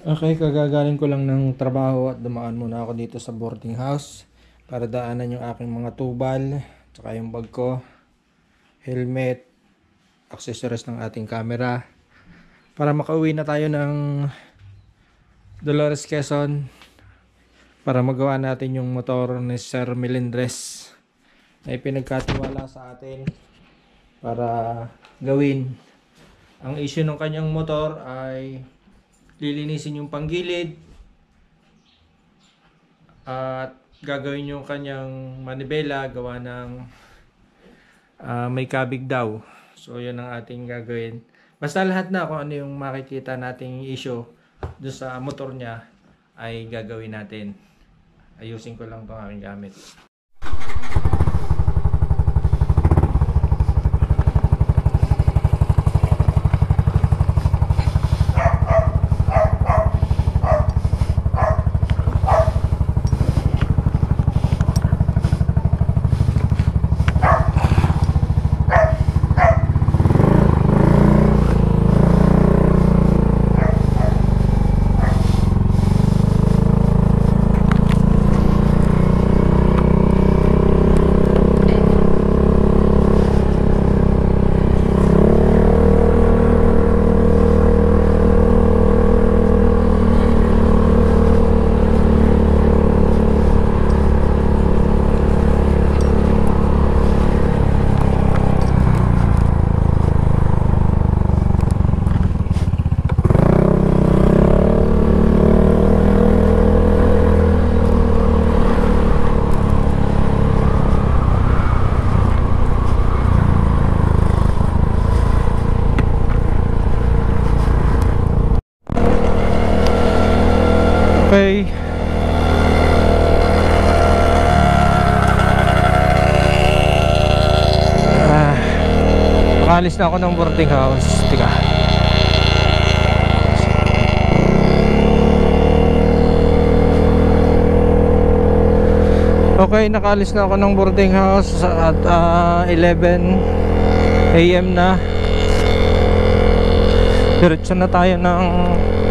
Okay, kagagaling ko lang ng trabaho at dumaan muna ako dito sa boarding house para daanan yung aking mga tubal, tsaka yung bag ko, helmet, accessories ng ating camera para makauwi na tayo ng Dolores, Quezon para magawa natin yung motor ni Sir Melendres na ipinagkatiwala sa atin para gawin. Ang issue ng kanyang motor ay lilinisin yung panggilid at gagawin yung kanyang manibela gawa ng may kabig daw. So yun ang ating gagawin. Basta lahat na kung ano yung makikita nating issue doon sa motor niya ay gagawin natin. Ayusin ko lang itong aking gamit. Okay. Nakalis na ako ng boarding house. Tika. Okay, nakalis na ako ng boarding house at 11 AM na. Diretso na tayo ng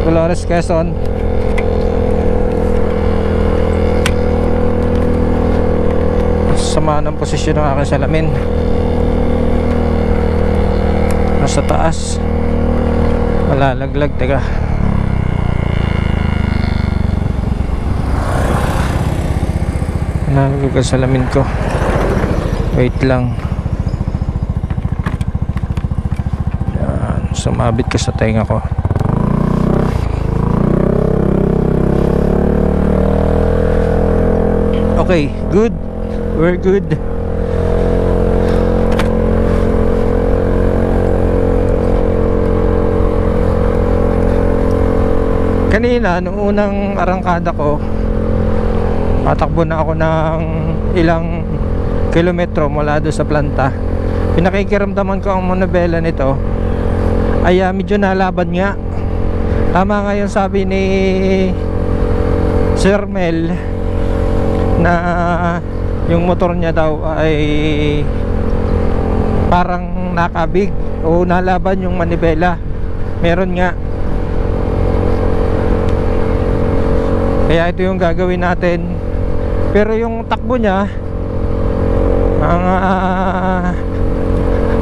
Dolores, Quezon. Sama ng posisyon ng aking salamin. Nasa taas. Malalaglag. Teka. Nalaglag ang salamin ko. Wait lang. Yan. Sumabit ka sa tenga ko. Okay, good. We're good. Kanina, nung unang arangkada ko, patakbo na ako ng ilang kilometro mula doon sa planta. Pinakikiramdaman ko ang manibela nito ay medyo nalaban nga. Tama nga yung sabi ni Sir Mel na yung motor niya daw ay parang nakabig o nalaban yung manibela. Meron nga. Kaya ito yung gagawin natin. Pero yung takbo niya,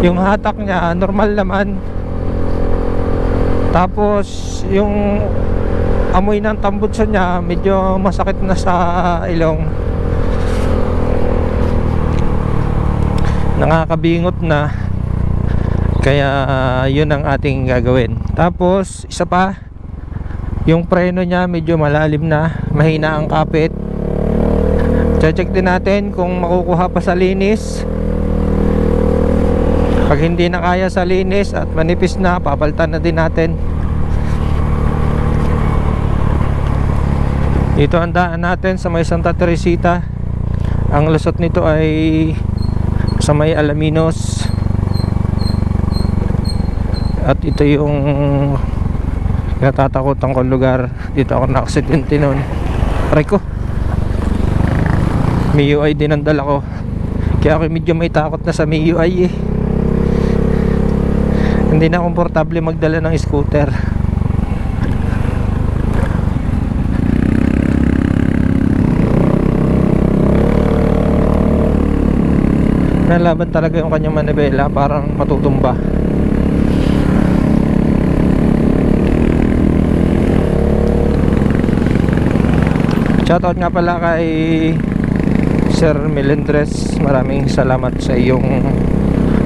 yung hatak niya normal naman. Tapos yung amoy ng tambutso niya medyo masakit na sa ilong. Nakakabingot na. Kaya yun ang ating gagawin. Tapos isa pa, yung preno niya medyo malalim na, mahina ang kapit. Check din natin kung makukuha pa sa linis. Pag hindi na kaya sa linis at manipis na, papalitan na din natin. Dito ang daan natin sa may Santa Teresita. Ang lusot nito ay sa may Alaminos. At ito yung natatakutan kong lugar. Dito ako na-aksidente noon. Aray ko, MIUI din ang dala ko. Kaya ako medyo may takot na sa MIUI eh. Hindi na komportable magdala ng scooter. Nalaban talaga yung kanyang manibela, parang matutumba. Shoutout nga pala kay Sir Melendres, maraming salamat sa iyong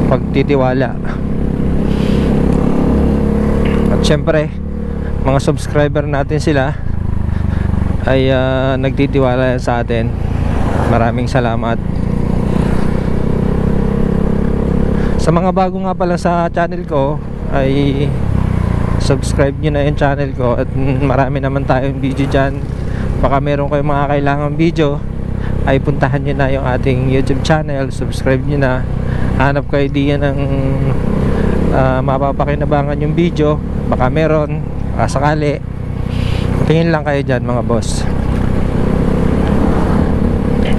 pagtitiwala. At syempre, mga subscriber natin sila ay nagtitiwala sa atin. Maraming salamat. Sa mga bago nga pala sa channel ko, ay subscribe nyo na yung channel ko. At marami naman tayong video dyan. Baka meron kayong mga kailangang video, ay puntahan nyo na yung ating YouTube channel. Subscribe nyo na. Hanap kayo diyan ng mapapakinabangan yung video. Baka meron, sakali. Tingin lang kayo dyan mga boss.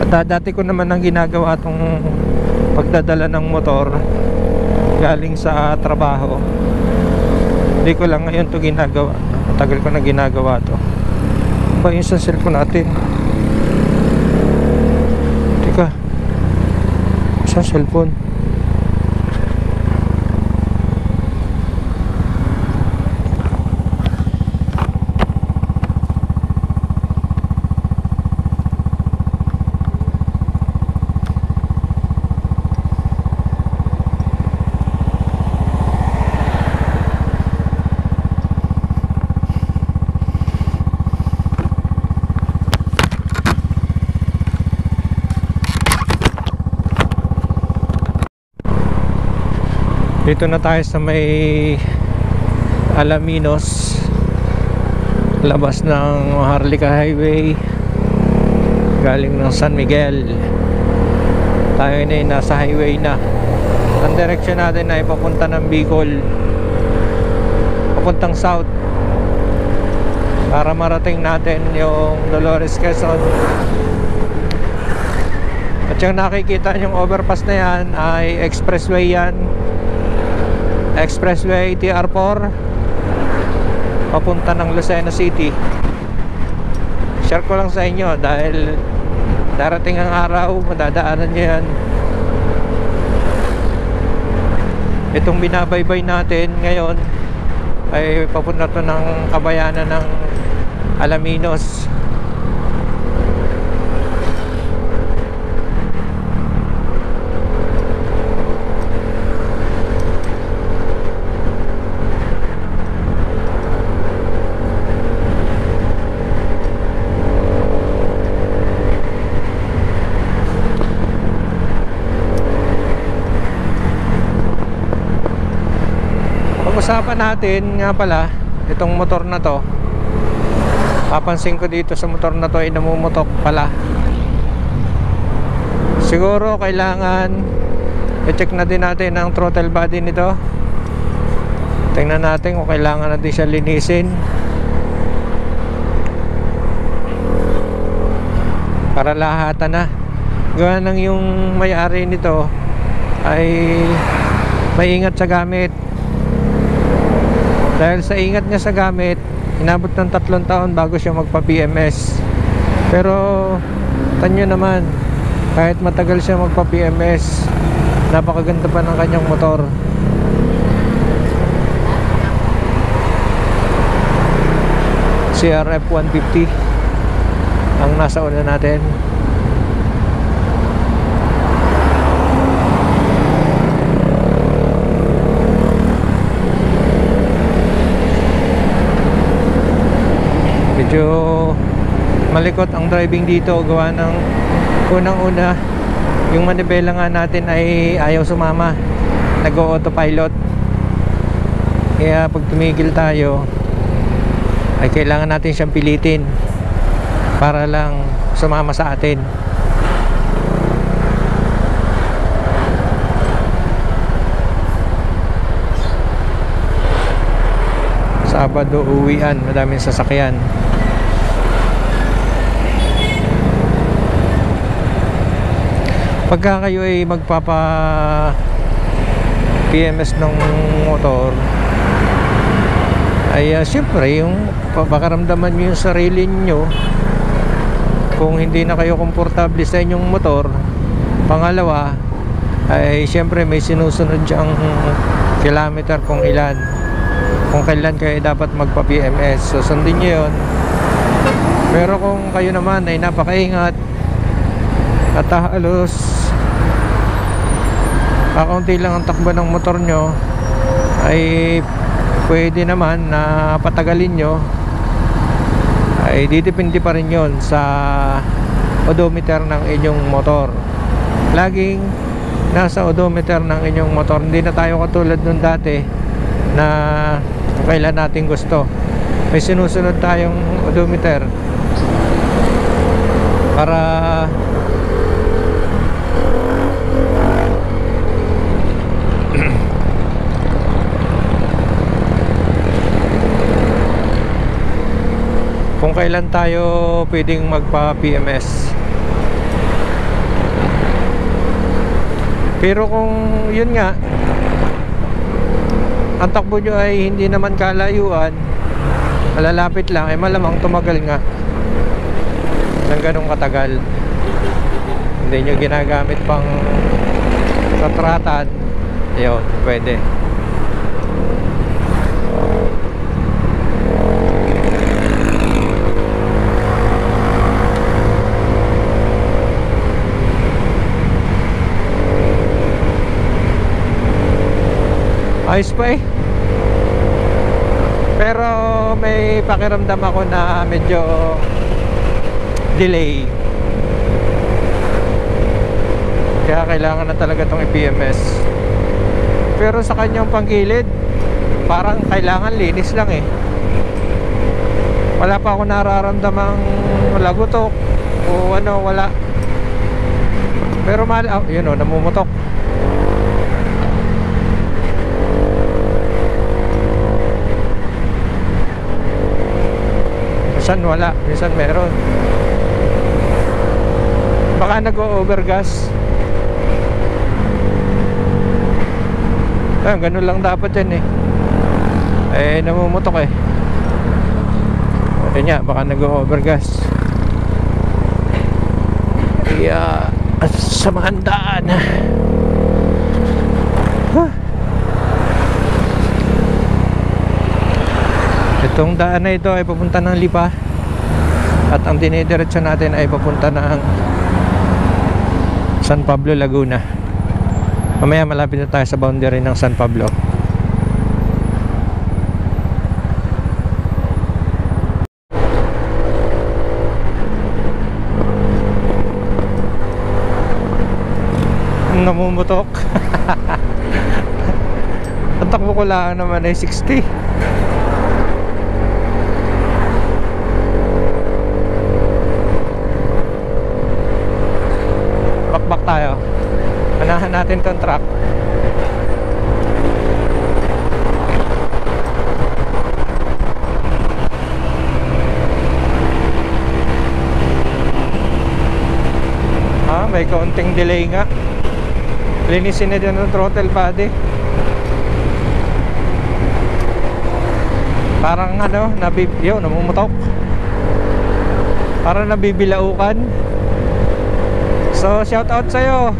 At dati ko naman ang ginagawa itong pagdadala ng motor galing sa trabaho. Hindi ko lang ngayon ito ginagawa. Matagal ko na ginagawa ito. Pa yung sa cellphone natin. Teka, sa cellphone. Dito na tayo sa may Alaminos, labas ng Maharlika Highway galing ng San Miguel. Tayo na yung nasa highway na. Ang direksyon natin ay papunta ng Bicol, papuntang south, para marating natin yung Dolores, Quezon. At yung nakikita yung overpass na yan ay expressway yan. Expressway TR4 papunta ng Lucena City. Share ko lang sa inyo dahil darating ang araw, madadaanan nyo yan. Itong binabaybay natin ngayon ay papunta to ng kabayanan ng Alaminos. Pag-usapan natin nga pala itong motor na to. Papansin ko dito sa motor na to ay namumutok pala. Siguro kailangan i-check na din natin ang throttle body nito. Tingnan natin kung kailangan natin siya linisin para lahatan na. Gawa nang yung may-ari nito ay maingat sa gamit. Dahil sa ingat niya sa gamit, inabot ng 3 taon bago siya magpa-PMS. Pero tanyo naman, kahit matagal siya magpa-PMS, napakaganda pa ng kanyang motor. CRF 150 ang nasa una natin. Medyo malikot ang driving dito, gawa ng unang-una yung manibela nga natin ay ayaw sumama, nag-autopilot. Kaya pag tumigil tayo ay kailangan natin siyang pilitin para lang sumama sa atin. Sabado uwian, madaming sasakyan. Pagka kayo ay magpapa PMS ng motor ay siyempre yung pakaramdaman nyo yung sarili nyo kung hindi na kayo komportable sa inyong motor. Pangalawa ay syempre may sinusunod diyang kilometer kung ilan, kung kailan kayo dapat magpa PMS. So sundin nyo yun. Pero kung kayo naman ay napakaingat at halos kakaunti lang ang takbo ng motor nyo, ay pwede naman na patagalin nyo, ay didepende pa rin yon sa odometer ng inyong motor. Laging nasa odometer ng inyong motor. Hindi na tayo katulad nung dati na kailan natin gusto. May sinusunod tayong odometer para kung kailan tayo pwedeng magpa PMS. Pero kung yun nga, ang takbo nyo ay hindi naman kalayuan, malalapit lang, ay malamang tumagal nga ng ganong katagal. Hindi nyo ginagamit pang tatratan, yun, pwede. Ayos pa eh. Pero may pakiramdam ako na medyo delay. Kaya kailangan na talaga itong i-PMS. Pero sa kanyang panggilid, parang kailangan linis lang eh. Wala pa ako nararamdamang lagutok o ano, wala. Pero yun o, namumutok. Minsan wala, minsan meron. Baka nag-overgas. Ganun lang dapat yan eh. Namumutok eh. Yun nga, baka nag-overgas. Kaya sa mga daan, itong daan na ito ay papunta ng Lipa, at ang dinidiretso natin ay papunta ng San Pablo, Laguna. Mamaya malapit na tayo sa boundary ng San Pablo. Namumutok. Ang takbo ko lang naman ay 60. Bakbak tayo. Manahan natin tong truck. May kaunting delay nga. Linisin na din ng throttle body. Parang ano, namumutok. Parang nabibilaukan. So shout out sa'yo,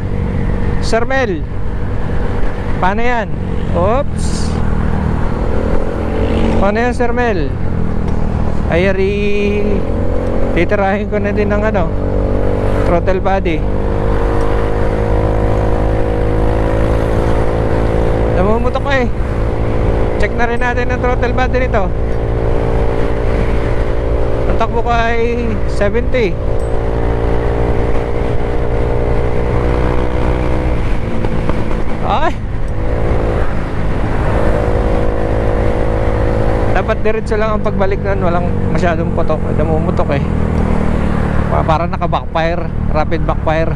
Sir Mel. Paano yan? Oops. Paano yan, Sir Mel? Ayari, titirahin ko na din ng ano, throttle body. Namumutok ko eh. Check na rin natin ang throttle body nito. Ang takbo ko ay 70. Ay, dapat diretso lang ang pagbalik nun. Walang masyadong putok. Namumutok eh. Parang naka-backfire, rapid backfire.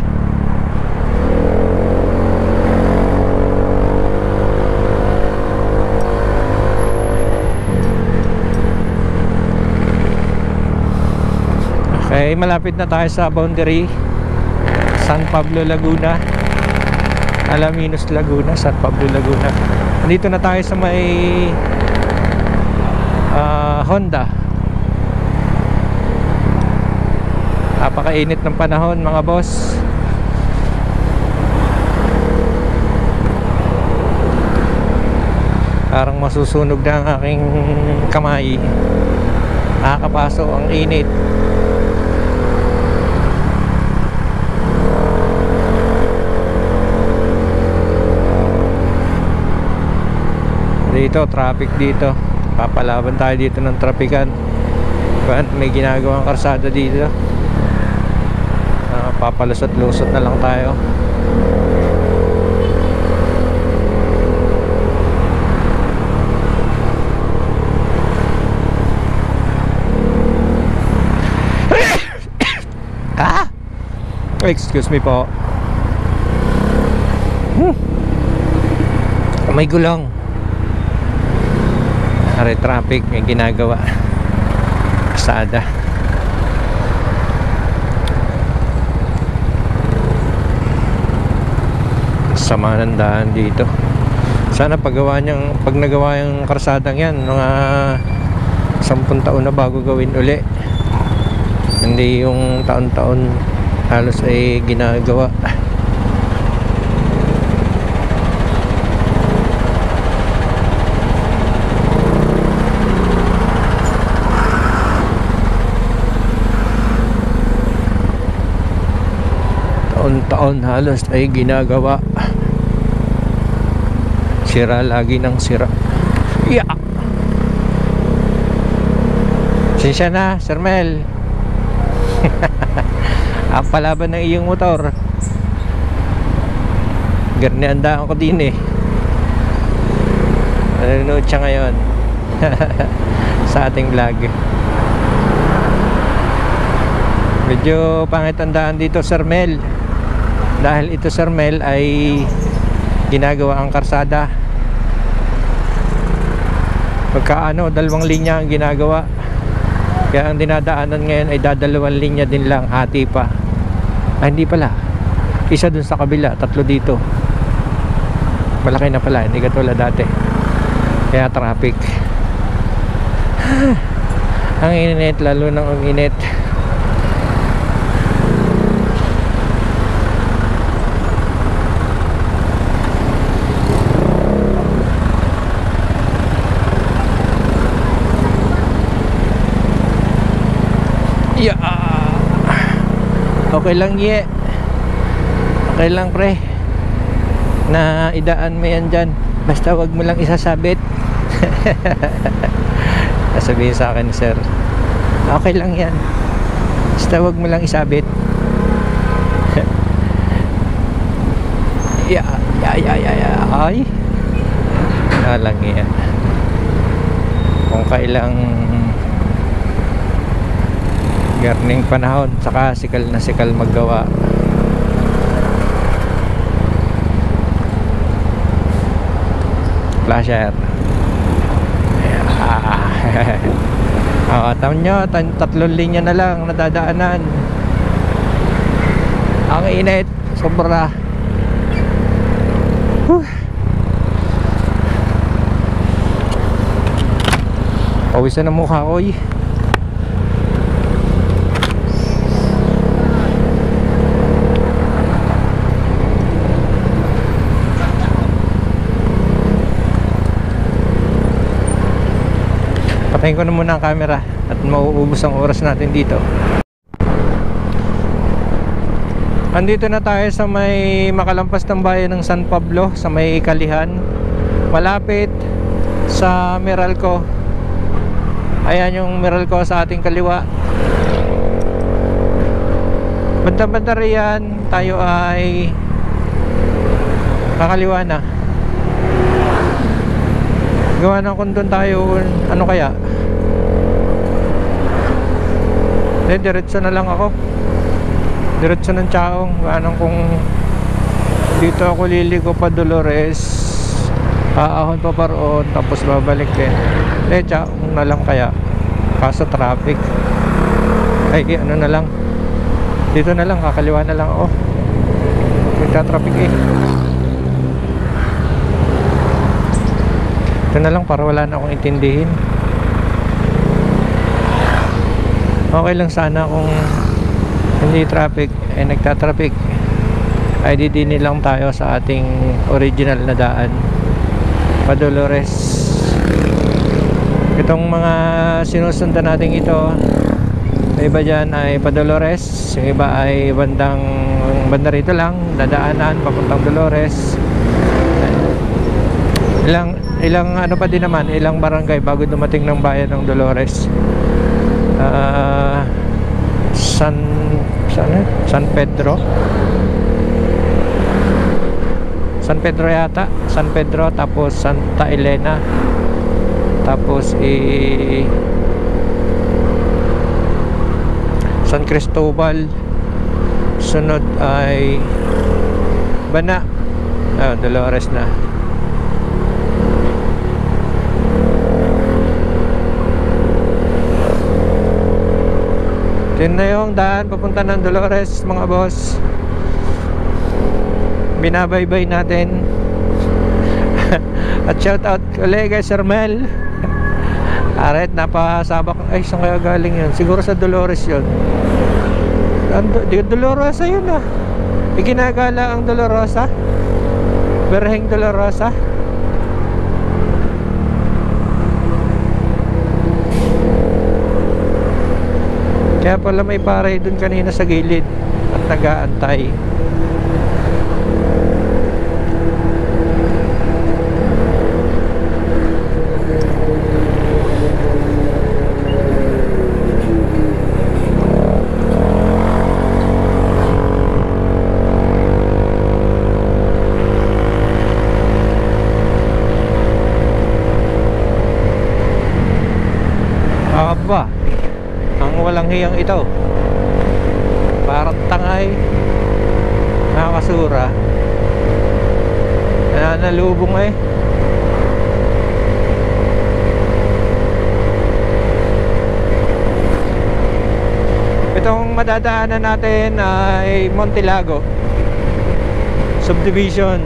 Okay, malapit na tayo sa boundary San Pablo, Laguna. Alaminos, Laguna, San Pablo, Laguna. Dito na tayo sa may Honda. Napakainit ng panahon, mga boss. Parang masusunog na ang aking kamay. Nakakapaso ang init. Dito, traffic dito. Papalaban tayo dito ng trapikan. May ginagawang karsada dito. Papalusot-lusot na lang tayo. Excuse me po. May gulong. Are traffic, may ginagawa. Kasada. Sama ng daan dito. Sana pag nagawa yung karsadang yan, mga 10 taon na bago gawin uli. Hindi yung taon-taon halos ay ginagawa. Taon-taon halos ay ginagawa. Sira lagi ng sira. Yeah. Sinsya na, Sir Mel. Palaban ng iyong motor. Garniandaan ko din eh. Nanonood siya ngayon sa ating vlog. Medyo pangit ang daan dito, Sir Mel. Dahil ito, Sir Mel, ay ginagawa ang karsada. Pagkaano, 2 linya ang ginagawa. Kaya ang dinadaanan ngayon ay 2 linya din lang, hati pa. Hindi pala. Isa dun sa kabila, 3 dito. Malaki na pala, hindi katulad dati. Kaya traffic. Ang init, lalo nang ang init. Yeah. Okay lang ye. Okay lang pre. Na idaan mo yan dyan. Basta wag mo lang isasabit. Sabihin sa akin, sir, okay lang yan. Basta wag mo lang isabit. Yeah. Ay. Lang yan. Kung kailang garning panahon, saka sikal na sikal maggawa. Flasher. Tama nyo, 3 linya na lang nadadaanan. Ang init, sobra. Pawisan ang mukha ko eh. Patayin ko na muna ang camera at mauubos ang oras natin dito. Andito na tayo sa may makalampas ng bayan ng San Pablo, sa may Kalihan, malapit sa Meralco. Ayan yung Meralco sa ating kaliwa. Banda-banda riyan, tayo ay kakaliwa na. Gawa ng kung doon tayo, ano kaya? Diretso na lang ako. Diretso ng Chaong. Gawa ng kung dito ako liligo pa Dolores, aahon pa paroon, tapos babalik din. Chaong na lang kaya. Kaso traffic. Ay, ano na lang. Dito na lang, kakaliwa na lang ako. Nagka-traffic eh. Ito na lang para wala na akong intindihin. Okay lang sana kung hindi traffic ay nagta-traffic. Ay didini lang tayo sa ating original na daan, pa Dolores. Itong mga sinusundan natin ito, iba dyan ay pa Dolores, yung iba ay banda rito lang, dadaanan papuntang Dolores. Ilang ano pa din naman, ilang barangay bago dumating ng bayan ng Dolores. San Pedro yata, San Pedro, tapos Santa Elena, tapos San Cristobal, sunod ay Bana, Dolores na. Yun na yung daan papunta ng Dolores, mga boss. Binabaybay natin. At shout out ulit kay Sir Mel. Aret, napasabak. Ay, saan kaya galing yun? Siguro sa Dolores yun. Dolorosa yun ah. Iginagala ang Dolorosa, Berheng Dolorosa. Kaya pala may pare dun kanina sa gilid at nag-aantay. Aba, ang walang hiyang ito, parang tangay, nakakasura, nanalubong eh. Itong madadaanan natin ay Montilago Subdivision.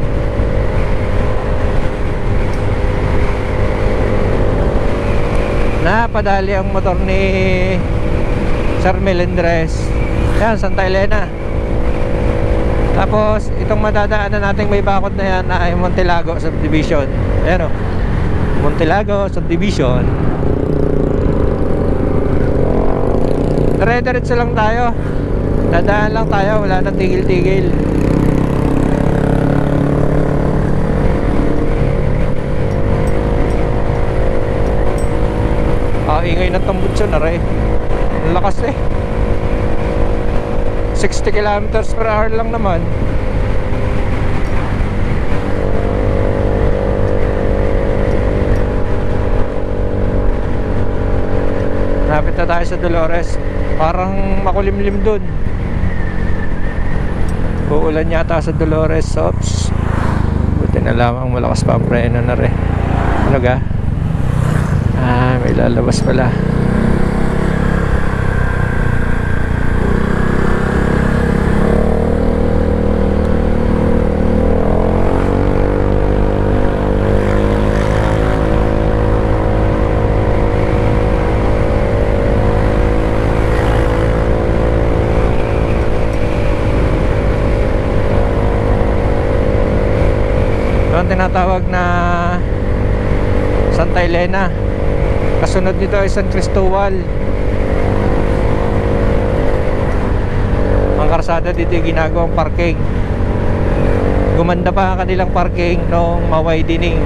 Napadali ang motor ni Sir Melendres. Yan, Santa Elena. Tapos itong madadaanan nating may bakod na yan ay Montilago Subdivision. Ayan o, Montilago Subdivision. Dire-diretso lang tayo, dadaan lang tayo, wala nang tigil-tigil. Ingay ng tambutso na rin. Ang lakas eh. 60 kilometers per hour lang naman. Lapit na tayo sa Dolores. Parang makulimlim dun. Uulan yata sa Dolores. Oops. Buti na lamang malakas pa ang preno na rin. Ano ga? May lalabas pala. Ito ang tinatawag na Santa Elena. Kasunod nito ay San Cristobal. Ang karsada dito ginagawang parking. Gumanda pa ang kanilang parking noong ma-widening.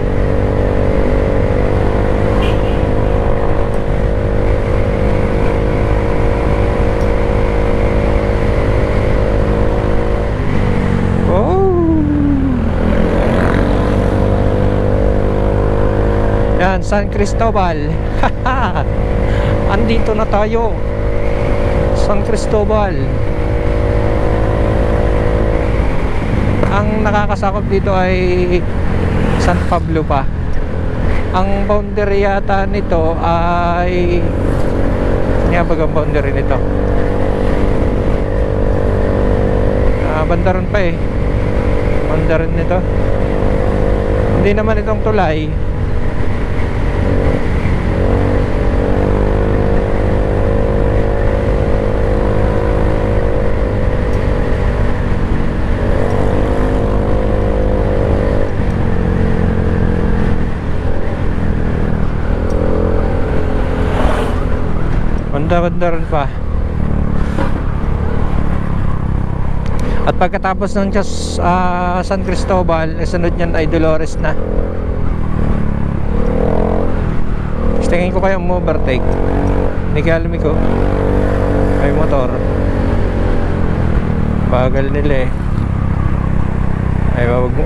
Yan, San Cristobal. Andito na tayo, San Cristobal. Ang nakakasakop dito ay San Pablo pa. Ang boundary yata nito ay niyabag ang boundary nito. Bandaran pa eh. Bandaran nito. Hindi naman itong tulay. Banda-banda rin pa. At pagkatapos ng San Cristobal, sunod niyan ay Dolores na. Tingin ko kaya mo-overtake. Hindi kaya alam ko. May motor. Bagal nila eh.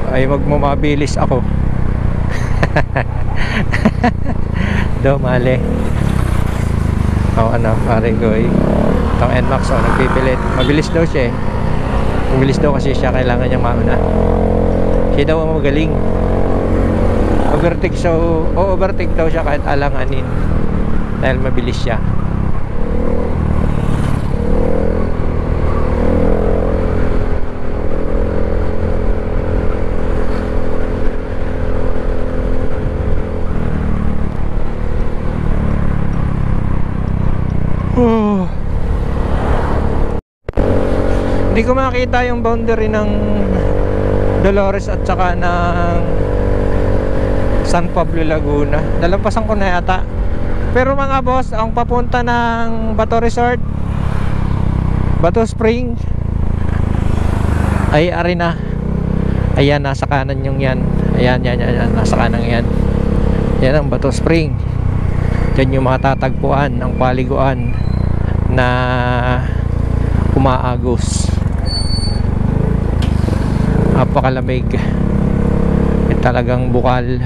Ay magmamabilis ako. Do mali. Ano, pare ko eh. Itong NMAX nagpipilit. Mabilis daw siya eh. Mabilis daw kasi siya, kailangan niyang mauna. Siya daw ang magaling. Overtake daw siya kahit alanganin dahil mabilis siya. Hindi ko makita yung boundary ng Dolores at saka ng San Pablo, Laguna. Dalampasan ko na yata. Pero mga boss, ang papunta ng Bato Resort, Bato Spring, ay ari na. Ayan, nasa kanan yung yan. Ayan, nasa kanan yan. Yan ang Bato Spring. Diyan yung matatagpuan ang paliguan na umaagos. Napakalamig. Talagang bukal.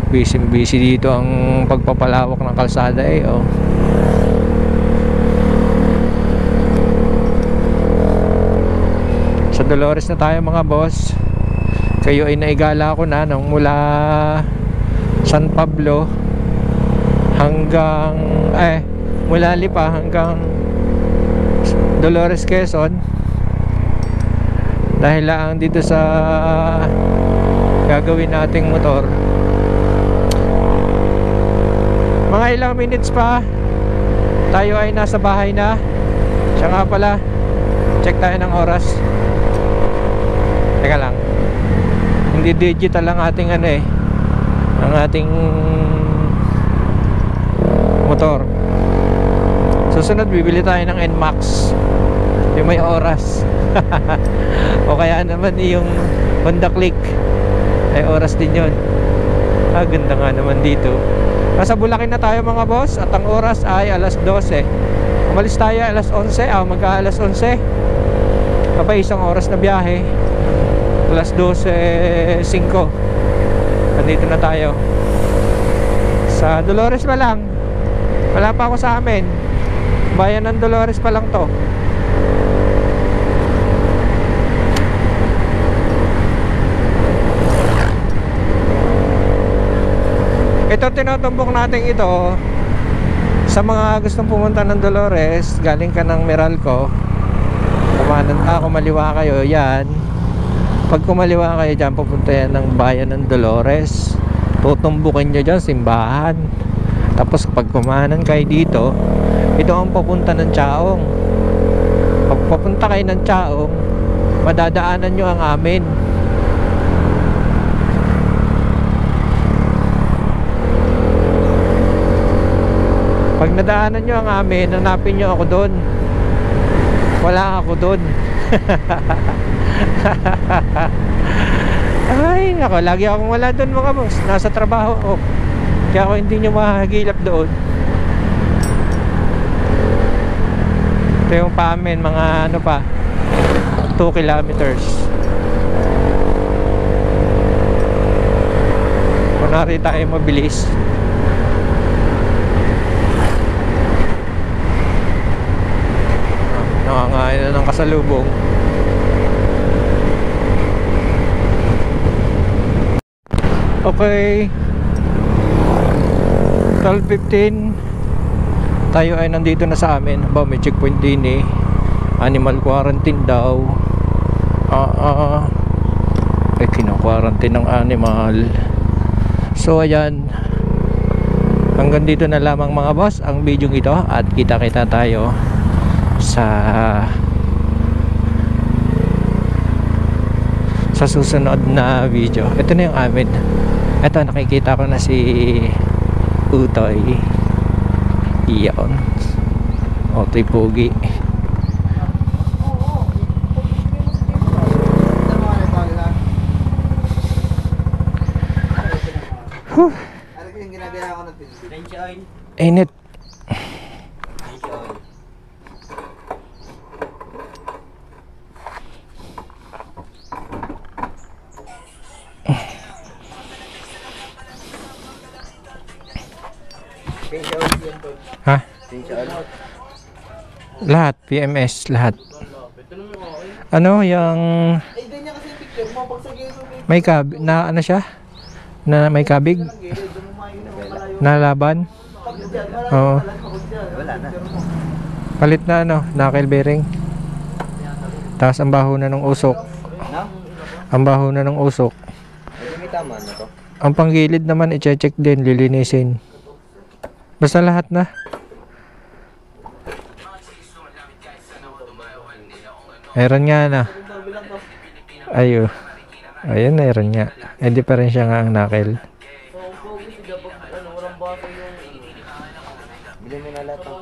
Busy dito ang pagpapalawak ng kalsada eh, oh. Sa Dolores na tayo mga boss. Kayo ay naigala ko na nung mula San Pablo hanggang mula Lipa hanggang Dolores, Quezon. Dahil lang dito sa gagawin nating motor, mga ilang minutes pa tayo ay nasa bahay na. Siya nga pala, check tayo ng oras. Teka lang, hindi digital ang ating ang ating motor. Susunod bibili tayo ng NMAX, yung may oras. O kaya naman yung Honda Click, ay oras din yun. Ganda nga naman dito. Nasa Bulacan na tayo mga boss, at ang oras ay alas 12. Umalis tayo alas 11, magka-alas 11. Kapag isang oras na biyahe, alas 12:05 nandito na tayo sa Dolores pa lang. Wala pa ako sa amin. Bayan ng Dolores pa lang to. Ito tinutumbok natin ito sa mga gustong pumunta ng Dolores. Galing ka ng Meralco, kumaliwa kayo yan. Pag kumaliwa kayo dyan, pupunta yan ng bayan ng Dolores. Tutumbukin nyo dyan simbahan. Tapos pag kumanan kayo dito, ito ang papunta ng Chaong. Pag papunta kayo ng Chaong, madadaanan nyo ang amin. Pag nadaanan nyo ang amin, hanapin nyo ako doon. Wala ako doon. Ay nako, lagi akong wala doon mga boss. Nasa trabaho ako. Kaya ako hindi nyo mahagilap doon. Ito yung pa amin, mga 2 kilometers. Kunwari tayo mabilis. Nangangain na ng kasalubong. Okay, 12:15 tayo ay nandito na sa amin. May checkpoint din eh. Animal quarantine daw. Kino-quarantine ng animal. So ayan, hanggang dito na lamang mga boss ang video ito. At kita-kita tayo sa susunod na video. Ito na yung amin. Ito, nakikita ko na si Utoy. Iyon. Otoy Pogi. Huh. Ano yung ginagaya ko ng French oil? Init. French oil. French oil yan po. Ha? French oil. Lahat. PMS. Lahat. Ano yung... Eh, ganyan kasi yung picture mo. Pag sa gilid mo, May kabig. Na ano siya? Na may kabig? Na laban? Oo. wala na. Palit na ano? Knuckle bearing. Tapos ang baho na ng usok. No? Ang baho na ng usok. May tama na to. Ang panggilid naman i-check din, lilinisin. Basta lahat na. Meron nga na. Ayo. Ayun, meron nga. Eh, diferensya nga ang knuckle. Bilhin mo na lahat ng